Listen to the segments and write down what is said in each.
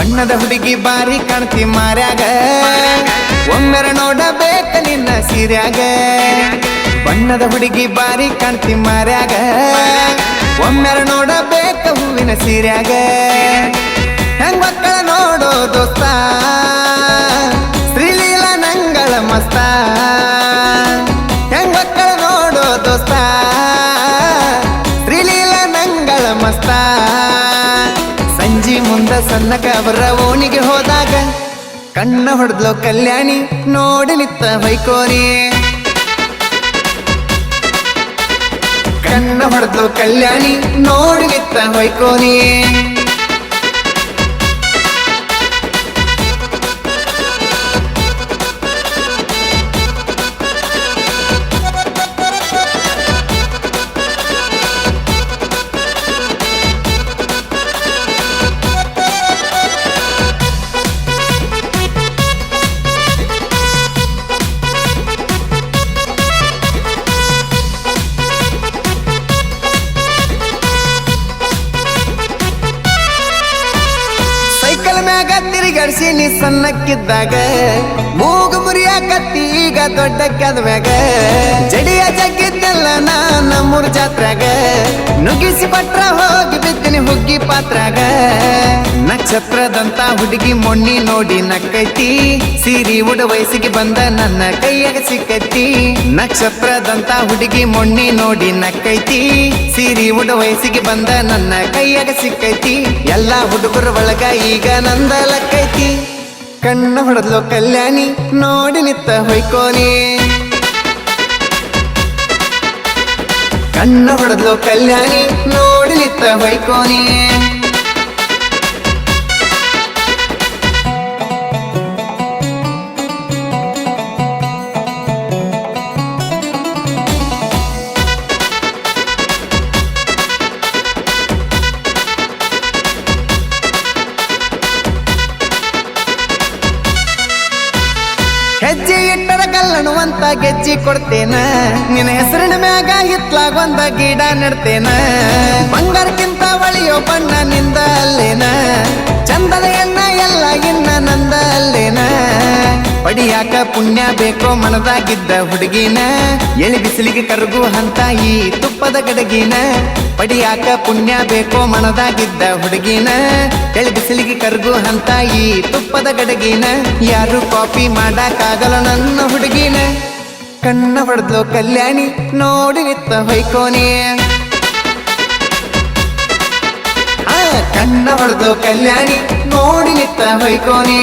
ಬಣ್ಣದ ಹುಡುಗಿ ಬಾರಿ ಕಾಣ್ತಿ ಮಾರ್ಯಾಗ ಒಮ್ಮೆರ ನೋಡಬೇಕ ನಿನ್ನ ಸೀರ್ಯಾಗ ಬಣ್ಣದ ಹುಡುಗಿ ಬಾರಿ ಕಾಣ್ತಿ ಮಾರ್ಯಾಗ ಒಮ್ಮೆರ ನೋಡಬೇಕ ಹೂವಿನ ಸೀರ್ಯಾಗ ಹೆಂಗ್ ಮಕ್ಕಳ ನೋಡೋ ದೋಸ್ತ ಶ್ರೀಲೀಲ ನಂಗಳ ಮಸ್ತ ಹೆಂಗ್ ಮಕ್ಕಳ ನೋಡೋ ದೋಸ್ತ ಶ್ರೀಲೀಲ ನಂಗಳ ಮಸ್ತ ಸಂಜಿ ಮುಂದ ಸನ್ನಕ ಅವರ ಓಣಿಗೆ ಹೋದಾಗ ಕಣ್ಣ ಹೊಡೆದ್ಲು ಕಲ್ಯಾಣಿ ನೋಡಿ ನಿತ್ತ ಹೊಯ್ಕೋನಿ ಕಣ್ಣ ಹೊಡೆದ್ಲು ಕಲ್ಯಾಣಿ ನೋಡಿ ನಿತ್ತ ಹೊಯ್ಕೋನಿ ತಿರುಗಾಡ್ಸಿ ನೀ ಸಣ್ಣಕ್ಕಿದ್ದಾಗ ಮೂಗು ಮುರಿಯಾಕತ್ತಿ ಈಗ ದೊಡ್ಡ ಕದ್ಮ್ಯಾಗ ಜಡಿಯ ಜಗ್ಗಿದ್ದೆಲ್ಲ ನಮ್ಮೂರ್ ಜಾತ್ರಾಗ ನುಗ್ಗಿಸಿ ಪಟ್ರ ಹೋಗಿ ಬಿದ್ದಿನಿ ಹುಗ್ಗಿ ಪಾತ್ರಾಗ ನಕ್ಷತ್ರದಂತ ಹುಡುಗಿ ಮೊಣ್ಣಿ ನೋಡಿ ನಕ್ಕೈತಿ ಸೀರಿ ಉಡ ವಯಸ್ಸಿಗೆ ಬಂದ ನನ್ನ ಕೈಯಾಗ ಸಿಕ್ಕೈತಿ ನಕ್ಷತ್ರದಂತ ಹುಡುಗಿ ಮೊಣ್ಣಿ ನೋಡಿ ನಕ್ಕೈತಿ ಸೀರಿ ಉಡ ವಯಸ್ಸಿಗೆ ಬಂದ ನನ್ನ ಕೈಯಾಗ ಸಿಕ್ಕೈತಿ ಎಲ್ಲಾ ಹುಡುಗರ ಒಳಗ ಈಗ ನಂದ ಲಕ್ಕೈತಿ ಕಣ್ಣ ಹೊಡೆದ್ಲು ಕಲ್ಯಾಣಿ ನೋಡಿ ನಿತ್ತ ಹೊಯ್ಕೋನಿ ಕಣ್ಣ ಹೊಡೆದ್ಲು ಕಲ್ಯಾಣಿ ನೋಡಿ ನಿತ್ತ ಹೊಯ್ಕೋನಿ ಹೆಜ್ಜೆ ಇಟ್ಟರ ಕಲ್ಲಣುವಂತ ಗೆಜ್ಜಿ ಕೊಡ್ತೇನ ನಿನ್ನ ಹೆಸರಿನ ಮ್ಯಾಗ ಹಿತ್ಲಾಗೊಂದ ಗಿಡ ನೆಡ್ತೇನ ಬಂಗಾರಕ್ಕಿಂತ ಒಳಿಯೋ ಬಣ್ಣ ನಿಂದ ಅಲ್ಲೇನ ಚಂದದ ಎಣ್ಣ ಎಲ್ಲ ಇನ್ನ ನಂದ ಅಲ್ಲೇನ ಪಡಿಯಾಕ ಪುಣ್ಯ ಬೇಕೋ ಮನದಾಗಿದ್ದ ಹುಡುಗಿನ ಎಳಿ ಬಿಸಿಲಿಗೆ ಕರಗು ಹಂತ ಈ ತುಪ್ಪದ ಗಡಗಿನ ಪಡಿಯಾಕ ಪುಣ್ಯ ಬೇಕೋ ಮನದಾಗಿದ್ದ ಹುಡುಗಿನ ಎಳಿ ಬಿಸಿಲಿಗೆ ಕರಗು ಹಂತ ಈ ತುಪ್ಪದ ಗಡಗಿನ ಯಾರು ಕಾಪಿ ಮಾಡಕ್ಕಾಗಲ್ಲ ನನ್ನ ಹುಡುಗಿನ ಕಣ್ಣ ಹೊಡೆದ್ಲು ಕಲ್ಯಾಣಿ ನೋಡಿ ನಿತ್ತ ಹೊಯ್ಕೋನಿ ಕಣ್ಣ ಹೊಡೆದ್ಲು ಕಲ್ಯಾಣಿ ನೋಡಿ ನಿತ್ತ ಹೊಯ್ಕೋನಿ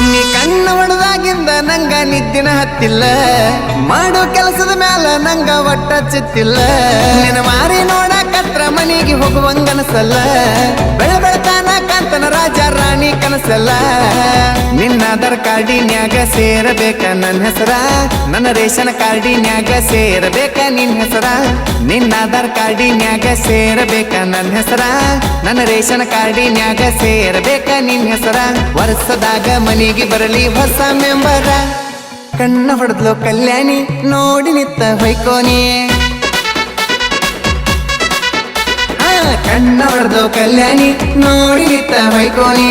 ನೀ ಕಣ್ಣ ಹೊಡೆದಾಗಿಂದ ನಂಗ ನಿದ್ದಿನ ಹತ್ತಿಲ್ಲ ಮಾಡೋ ಕೆಲಸದ ಮ್ಯಾಲ ನಂಗ ಒಟ್ಟ ಚಿತ್ತಿಲ್ಲ ನಿನ್ನ ಮಾರಿ ನೋಡಕತ್ರ ಮನೆಗೆ ಹೋಗುವಂಗನಸಲ್ಲ ಬೆಳ ಬೆಳತಾನ ಕಾಂತನ ರಾಜ ರಾಣಿ ಕನಸಲ್ಲ ನಿನ್ನ ಆಧಾರ್ ಕಾರ್ಡಿನ್ಯಾಗ ಸೇರಬೇಕ ನನ್ನ ಹೆಸರ ನನ್ನ ರೇಷನ್ ಕಾರ್ಡಿನ್ಯಾಗ ಸೇರಬೇಕ ನಿನ್ನ ಹೆಸರ ನಿನ್ನ ಆಧಾರ್ ಕಾರ್ಡಿನ್ಯಾಗ ಸೇರಬೇಕ ನನ್ನ ಹೆಸರ ನನ್ನ ರೇಷನ್ ಕಾರ್ಡಿನ್ಯಾಗ ಸೇರಬೇಕ ನಿನ್ನ ಹೆಸರ ವರ್ಷದಾಗ ಮನೆಗೆ ಬರಲಿ ಹೊಸ ಮೆಂಬರ ಕಣ್ಣ ಹೊಡೆದ್ಲು ಕಲ್ಯಾಣಿ ನೋಡಿ ನಿತ್ತ ಹೊಯ್ಕೋನಿ ಕಣ್ಣ ಹೊಡೆದ್ಲು ಕಲ್ಯಾಣಿ ನೋಡಿ ನಿತ್ತ ಹೊಯ್ಕೋನಿ